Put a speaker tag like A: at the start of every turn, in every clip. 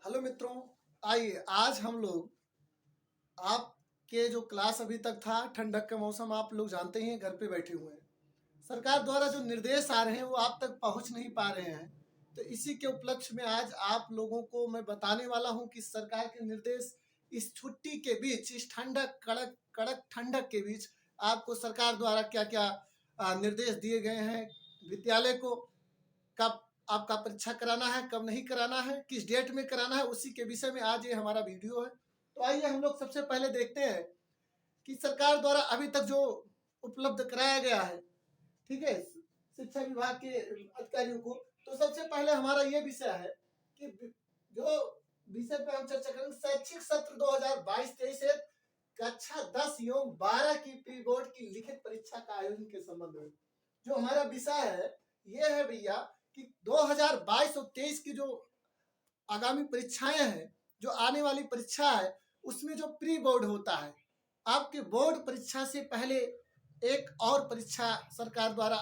A: Hello मित्रों, आइए आज हम लोग आपके जो क्लास अभी तक था, ठंडक का मौसम आप लोग जानते ही हैं, घर पे बैठे हुए हैं। सरकार द्वारा जो निर्देश आ रहे हैं वो आप तक पहुंच नहीं पा रहे हैं। तो इसी के उपलक्ष्य में आज आप लोगों को मैं बताने वाला हूं कि सरकार के निर्देश इस छुट्टी के बीच, इस ठंडक कड़क कड़क ठंडक के बीच आपको सरकार द्वारा क्या क्या निर्देश दिए गए हैं। विद्यालय को कब आपका परीक्षा कराना है, कब नहीं कराना है, किस डेट में कराना है, उसी के विषय में आज ये हमारा वीडियो है। तो आइए हम लोग सबसे पहले देखते हैं कि सरकार द्वारा अभी तक जो उपलब्ध कराया गया है, ठीक है, शिक्षा विभाग के अधिकारियों को। तो सबसे पहले हमारा ये विषय है कि जो विषय पे हम चर्चा करेंगे, शैक्षिक सत्र 2022-23 से कक्षा 10 एवं 12 की प्री बोर्ड की लिखित परीक्षा का आयोजन के संबंध में जो हमारा विषय है ये है भैया कि 2022 और 23 की जो आगामी परीक्षाएं हैं, जो आने वाली परीक्षा है, उसमें जो प्री बोर्ड होता है, आपके बोर्ड परीक्षा से पहले एक और परीक्षा सरकार द्वारा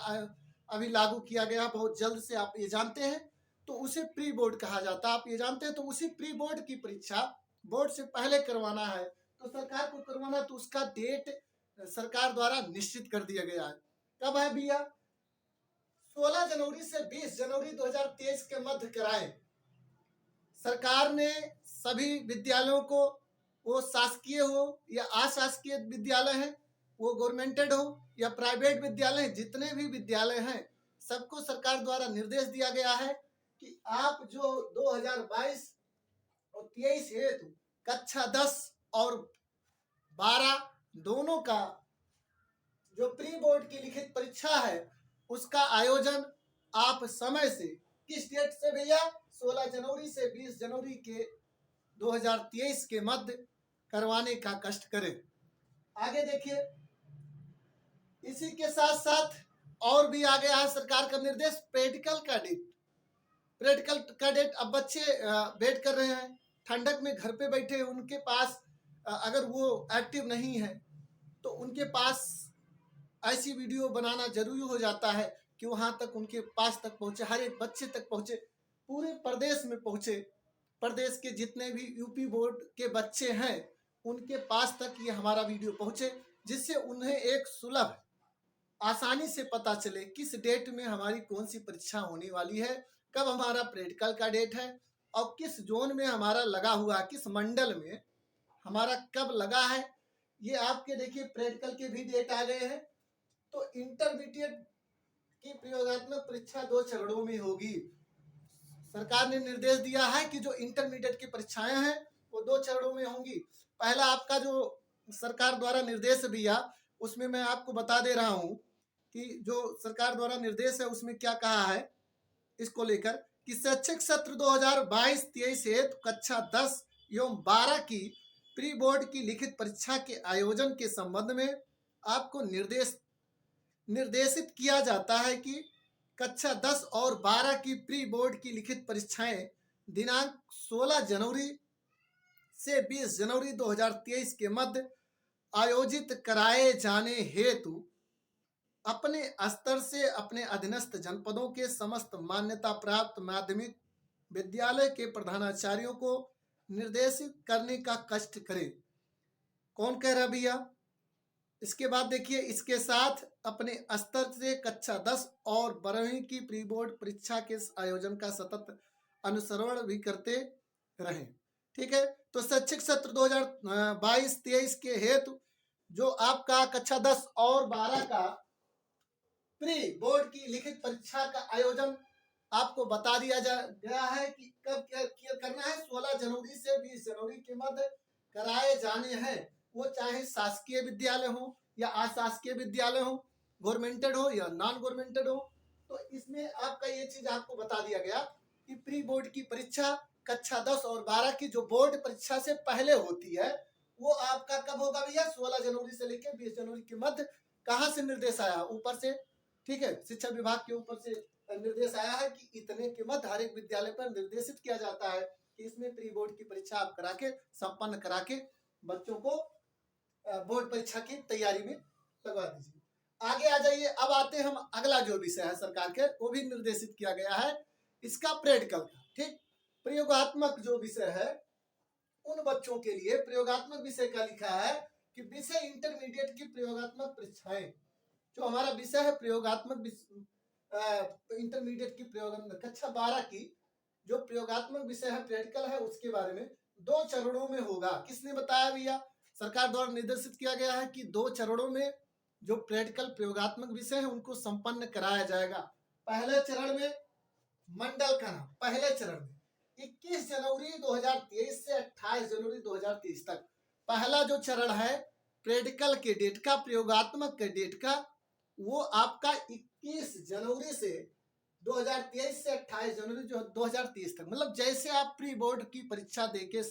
A: अभी लागू किया गया, बहुत जल्द से, आप ये जानते हैं। तो उसे प्री बोर्ड कहा जाता है, आप ये जानते हैं। तो उसी प्री बोर्ड की परीक्षा बोर्ड से पहले करवाना है, तो सरकार को करवाना, तो उसका डेट सरकार द्वारा निश्चित कर दिया गया है। कब है भैया? 16 जनवरी से 20 जनवरी 2023 के मध्य कराएं। सरकार ने सभी विद्यालयों को, वो शासकीय हो या अशासकीय विद्यालय हैं, वो गवर्नमेंटेड हो या प्राइवेट विद्यालय, जितने भी विद्यालय हैं, सबको सरकार द्वारा निर्देश दिया गया है कि आप जो 2022 और 23 हेतु कक्षा 10 और 12 दोनों का जो प्री बोर्ड की लिखित परीक्षा है, उसका आयोजन आप समय से, किस डेट से भैया? 16 जनवरी से 20 जनवरी के 2023 के मध्य करवाने का कष्ट करें। आगे देखिए, इसी के साथ साथ और भी आ गया है सरकार का निर्देश, प्रैक्टिकल का डेट। प्रैक्टिकल का डेट, अब बच्चे वेट कर रहे हैं, ठंडक में घर पे बैठे, उनके पास अगर वो एक्टिव नहीं है तो उनके पास ऐसी वीडियो बनाना जरूरी हो जाता है कि वहां तक, उनके पास तक पहुंचे, हर एक बच्चे तक पहुंचे, पूरे प्रदेश में पहुंचे, प्रदेश के जितने भी यूपी बोर्ड के बच्चे हैं उनके पास तक ये हमारा वीडियो पहुंचे, जिससे उन्हें एक सुलभ, आसानी से पता चले किस डेट में हमारी कौन सी परीक्षा होने वाली है, कब हमारा प्रैक्टिकल का डेट है और किस जोन में हमारा लगा हुआ है, किस मंडल में हमारा कब लगा है। ये आपके देखिए प्रैक्टिकल के भी डेट आ गए हैं। तो इंटरमीडिएट की प्रयोगात्मक परीक्षा 2 चरणों में होगी। सरकार ने निर्देश दिया है कि जो इंटरमीडिएट की परीक्षाएं हैं वो 2 चरणों में होंगी। पहला आपका जो सरकार द्वारा निर्देश दिया, उसमें मैं आपको बता दे रहा हूं कि जो सरकार द्वारा निर्देश है उसमें क्या कहा है इसको लेकर कि शैक्षिक सत्र 2022-23 हेतु कक्षा 10 एवं 12 की प्री बोर्ड की लिखित परीक्षा के आयोजन के संबंध में आपको निर्देशित किया जाता है कि कक्षा 10 और 12 की प्री बोर्ड की लिखित परीक्षाएं दिनांक 16 जनवरी से 20 जनवरी 2023 के मध्य आयोजित कराए जाने हेतु अपने स्तर से अपने अधीनस्थ जनपदों के समस्त मान्यता प्राप्त माध्यमिक विद्यालय के प्रधानाचार्यों को निर्देशित करने का कष्ट करें। कौन कह रहा भैया? इसके बाद देखिए, इसके साथ अपने स्तर से कक्षा 10 और 12वीं की प्री बोर्ड परीक्षा के आयोजन का सतत अनुसरण भी करते रहें। ठीक है, तो शैक्षिक सत्र 2022-23 के हेतु जो आपका कक्षा 10 और 12 का प्री बोर्ड की लिखित परीक्षा का आयोजन आपको बता दिया गया है कि कब क्या करना है। 16 जनवरी से 20 जनवरी के मध्य कराए जाने हैं, वो चाहे शासकीय विद्यालय हो या अशासकीय विद्यालय हो, गवर्नमेंटेड हो या नॉन गवर्नमेंटेड हो। तो इसमें आपका ये चीज आपको बता दिया गया कि प्री बोर्ड की परीक्षा कक्षा 10 और 12 की जो बोर्ड परीक्षा से पहले होती है वो आपका कब होगा भैया? 16 जनवरी से लेकर 20 जनवरी के मध्य। कहाँ से निर्देश आया? ऊपर से, ठीक है, शिक्षा विभाग के ऊपर से निर्देश आया है कि इतने के मध्य हर एक विद्यालय पर निर्देशित किया जाता है कि इसमें प्री बोर्ड की परीक्षा आप करा के, संपन्न करा के बच्चों को बोर्ड परीक्षा की तैयारी में लगवा दीजिए। आगे आ जाइए, अब आते हैं हम अगला जो विषय है सरकार के, वो भी निर्देशित किया गया है इसका प्रैक्टिकल का। ठीक, प्रयोगात्मक जो विषय है उन बच्चों के लिए प्रयोगात्मक विषय का लिखा है कि विषय इंटरमीडिएट की प्रयोगात्मक परीक्षाएं, जो हमारा विषय है प्रयोगात्मक इंटरमीडिएट की प्रयोगात्मक कक्षा 12 की जो प्रयोगात्मक विषय है प्रैक्टिकल है उसके बारे में 2 चरणों में होगा। किसने बताया भैया? सरकार द्वारा निर्देशित किया गया है कि 2 चरणों में जो प्रैक्टिकल प्रयोगात्मक विषय है उनको संपन्न कराया जाएगा। पहले चरण में मंडल का नाम, पहले चरण में 21 जनवरी 2023 से 28 जनवरी 2023 तक पहला जो चरण है प्रैक्टिकल के डेट का, प्रयोगात्मक के डेट का, वो आपका 21 जनवरी से 2023 से 28 जनवरी 2023 तक, मतलब जैसे आप प्री बोर्ड की परीक्षा देके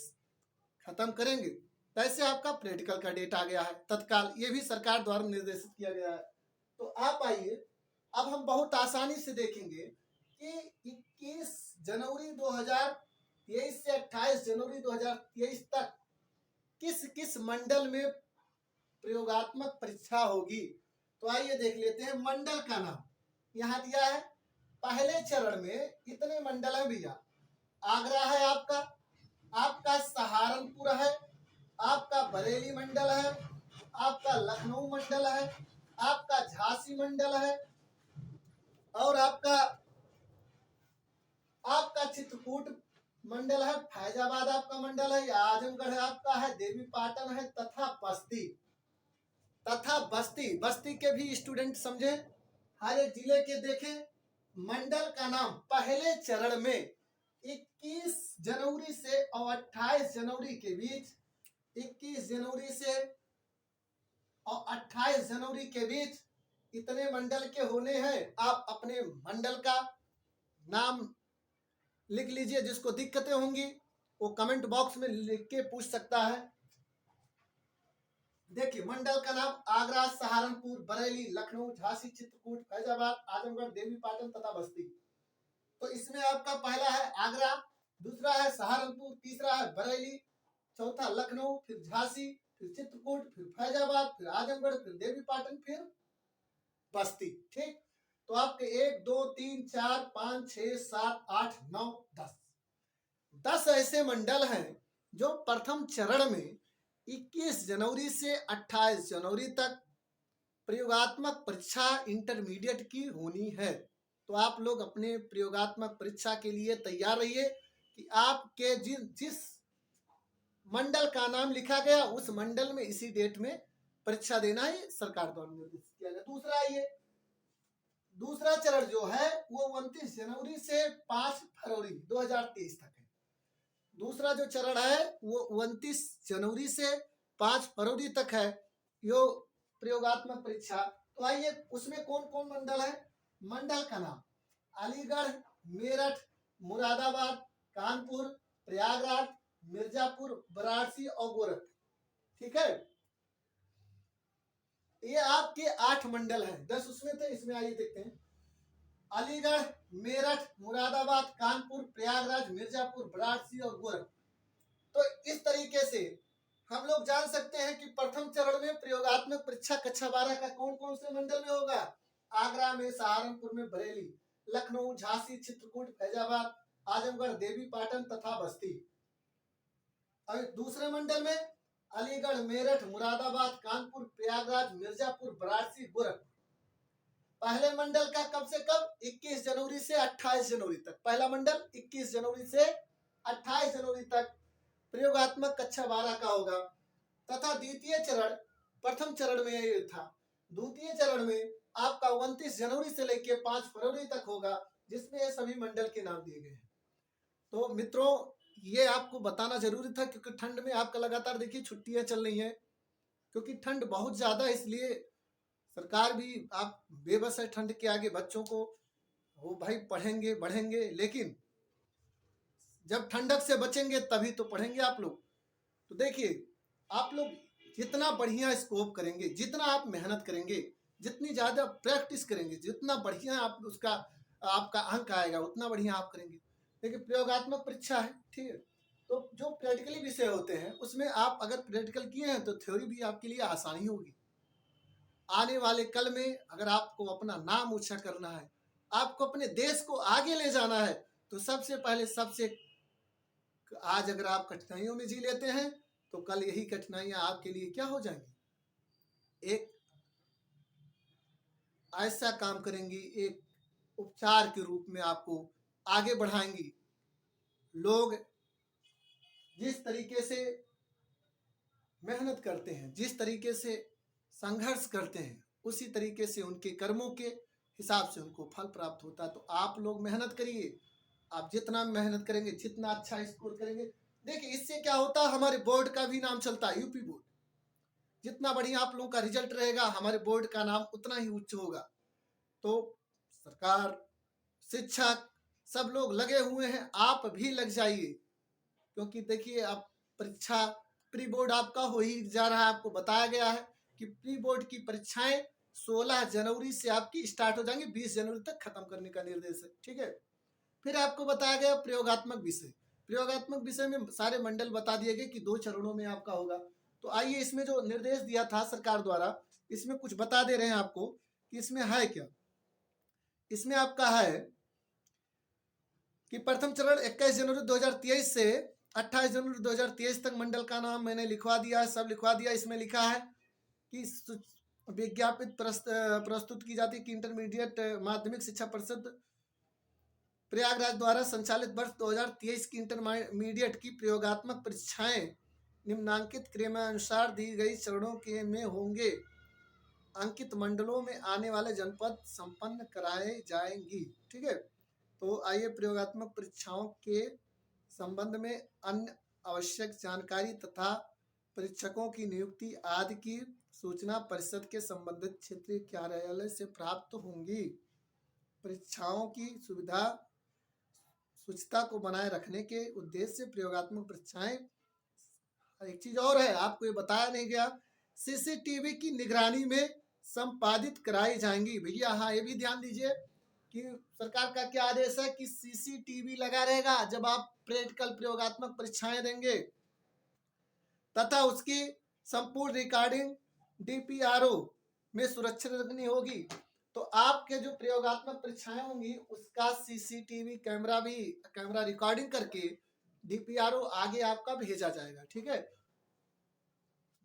A: खत्म करेंगे तैसे आपका प्रैक्टिकल का डेट आ गया है तत्काल। ये भी सरकार द्वारा निर्देशित किया गया है। तो आप आइए, अब हम बहुत आसानी से देखेंगे कि 21 जनवरी 2023 से 28 जनवरी 2023 तक किस किस मंडल में प्रयोगात्मक परीक्षा होगी। तो आइए देख लेते हैं। मंडल का नाम यहाँ दिया है। पहले चरण में इतने मंडल है भैया। आगरा है आपका, आपका सहारनपुर है, आपका बरेली मंडल है, आपका लखनऊ मंडल है, आपका झांसी मंडल है, और आपका चित्रकूट मंडल है, फैजाबाद आपका मंडल है, आजमगढ़ आपका है, देवी पाटन है, तथा बस्ती के भी स्टूडेंट समझे, हर एक जिले के देखें। मंडल का नाम पहले चरण में 21 जनवरी से और 28 जनवरी के बीच, 21 जनवरी से और 28 जनवरी के बीच इतने मंडल के होने हैं। आप अपने मंडल का नाम लिख लीजिए। जिसको दिक्कतें होंगी वो कमेंट बॉक्स में लिख के पूछ सकता है। देखिए, मंडल का नाम आगरा, सहारनपुर, बरेली, लखनऊ, झांसी, चित्रकूट, फैजाबाद, आजमगढ़, देवी पाटन तथा बस्ती। तो इसमें आपका पहला है आगरा, दूसरा है सहारनपुर, तीसरा है बरेली, चौथा लखनऊ, फिर झांसी, फिर चित्रकूट, फिर फैजाबाद, फिर आजमगढ़, फिर देवी पाटन, फिर बस्ती। ठीक, तो आपके 1 2 3 4 5 6 7 8 9 10 ऐसे मंडल हैं जो प्रथम चरण में 21 जनवरी से 28 जनवरी तक प्रयोगात्मक परीक्षा इंटरमीडिएट की होनी है। तो आप लोग अपने प्रयोगात्मक परीक्षा के लिए तैयार रहिए कि आपके जिस मंडल का नाम लिखा गया उस मंडल में इसी डेट में परीक्षा देना है, सरकार द्वारा निर्देशित किया गया। दूसरा चरण जो है वो 29 जनवरी से 5 फरवरी 2023 तक है। दूसरा जो चरण है वो 29 जनवरी से 5 फरवरी तक है यो प्रयोगात्मक परीक्षा। तो आइए, उसमें कौन कौन मंडल है। मंडल का नाम अलीगढ़, मेरठ, मुरादाबाद, कानपुर, प्रयागराज, मिर्जापुर, वाराणसी और गोरखपुर। ठीक है, ये आपके 8 मंडल हैं। 10 उसमें थे, इसमें आइए देखते हैं। अलीगढ़, मेरठ, मुरादाबाद, कानपुर, प्रयागराज, मिर्जापुर, वाराणसी और गोरखपुर। तो इस तरीके से हम लोग जान सकते हैं कि प्रथम चरण में प्रयोगात्मक परीक्षा कक्षा 12 का कौन कौन से मंडल में होगा। आगरा में, सहारनपुर में, बरेली, लखनऊ, झांसी, चित्रकूट, फैजाबाद, आजमगढ़, देवी पाटन तथा बस्ती। और दूसरे मंडल में अलीगढ़, मेरठ, मुरादाबाद, कानपुर, प्रयागराज, मिर्जापुर, वाराणसी, गोरखपुर। पहले मंडल का कब से कब 21 जनवरी से 28 जनवरी तक। पहला मंडल 21 जनवरी से 28 जनवरी तक प्रयोगात्मक कक्षा 12 का होगा। तथा द्वितीय चरण, प्रथम चरण में ये था, द्वितीय चरण में आपका 29 जनवरी से लेकर 5 फरवरी तक होगा, जिसमें ये सभी मंडल के नाम दिए गए हैं। तो मित्रों, ये आपको बताना जरूरी था क्योंकि ठंड में आपका लगातार देखिए छुट्टियां चल रही हैं, क्योंकि ठंड बहुत ज्यादा है, इसलिए सरकार भी आप बेबस है ठंड के आगे। बच्चों को वो भाई पढ़ेंगे बढ़ेंगे, लेकिन जब ठंडक से बचेंगे तभी तो पढ़ेंगे आप लोग। तो देखिए, आप लोग जितना बढ़िया स्कोप करेंगे, जितना आप मेहनत करेंगे, जितनी ज्यादा प्रैक्टिस करेंगे, जितना बढ़िया आप उसका आपका अंक आएगा उतना बढ़िया आप करेंगे। देखिए, प्रयोगात्मक परीक्षा है, ठीक है, तो जो प्रैक्टिकली विषय होते हैं उसमें आप अगर प्रैक्टिकल किए हैं तो थ्योरी भी आपके लिए आसानी होगी। आने वाले कल में अगर आपको अपना नाम ऊंचा करना है, आपको अपने देश को आगे ले जाना है, तो सबसे पहले सबसे आज अगर आप कठिनाइयों में जी लेते हैं तो कल यही कठिनाइयां आपके लिए क्या हो जाएंगी, एक ऐसा काम करेंगी, एक उपचार के रूप में आपको आगे बढ़ाएंगी। लोग जिस तरीके से मेहनत करते हैं, जिस तरीके से संघर्ष करते हैं, उसी तरीके से उनके कर्मों के हिसाब से उनको फल प्राप्त होता है। तो आप लोग मेहनत करिए, आप जितना मेहनत करेंगे, जितना अच्छा स्कोर करेंगे, देखिए इससे क्या होता है, हमारे बोर्ड का भी नाम चलता है, यूपी बोर्ड। जितना बढ़िया आप लोगों का रिजल्ट रहेगा, हमारे बोर्ड का नाम उतना ही उच्च होगा। तो सरकार, शिक्षक, सब लोग लगे हुए हैं, आप भी लग जाइए, क्योंकि देखिए आप परीक्षा प्री बोर्ड आपका हो ही जा रहा है। आपको बताया गया है कि प्री बोर्ड की परीक्षाएं 16 जनवरी से आपकी स्टार्ट हो जाएंगी, 20 जनवरी तक खत्म करने का निर्देश है, ठीक है। फिर आपको बताया गया प्रयोगात्मक विषय। प्रयोगात्मक विषय में सारे मंडल बता दिए गए कि 2 चरणों में आपका होगा। तो आइए इसमें जो निर्देश दिया था सरकार द्वारा, इसमें कुछ बता दे रहे हैं आपको कि इसमें है क्या। इसमें आपका है कि प्रथम चरण 21 जनवरी 2023 से 28 जनवरी 2023 तक मंडल का नाम मैंने लिखवा दिया है, सब लिखवा दिया। इसमें लिखा है कि विज्ञापित प्रस्तुत की जाती है कि इंटरमीडिएट माध्यमिक शिक्षा परिषद प्रयागराज द्वारा संचालित वर्ष 2023 की इंटरमीडिएट की प्रयोगात्मक परीक्षाएं निम्नांकित क्रमानुसार दी गई चरणों के में होंगे। अंकित मंडलों में आने वाले जनपद संपन्न कराए जाएंगी, ठीक है। तो आइए प्रयोगात्मक परीक्षाओं के संबंध में अन्य आवश्यक जानकारी तथा परीक्षकों की नियुक्ति आदि की सूचना परिषद के संबंधित क्षेत्रीय कार्यालय से प्राप्त होंगी। परीक्षाओं की शुचिता को बनाए रखने के उद्देश्य से प्रयोगात्मक परीक्षाएं, एक चीज और है आपको ये बताया नहीं गया, सीसीटीवी की निगरानी में संपादित कराई जाएंगी। भैया हाँ, ये भी ध्यान दीजिए कि सरकार का क्या आदेश है कि सीसीटीवी लगा रहेगा जब आप प्रैक्टिकल प्रयोगात्मक परीक्षाएं देंगे, तथा उसकी संपूर्ण रिकॉर्डिंग डीपीआरओ में सुरक्षित रखनी होगी। तो आपके जो प्रयोगात्मक परीक्षाएं होंगी उसका सीसीटीवी कैमरा रिकॉर्डिंग करके डीपीआरओ आगे आपका भेजा जाएगा, ठीक है।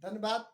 A: धन्यवाद।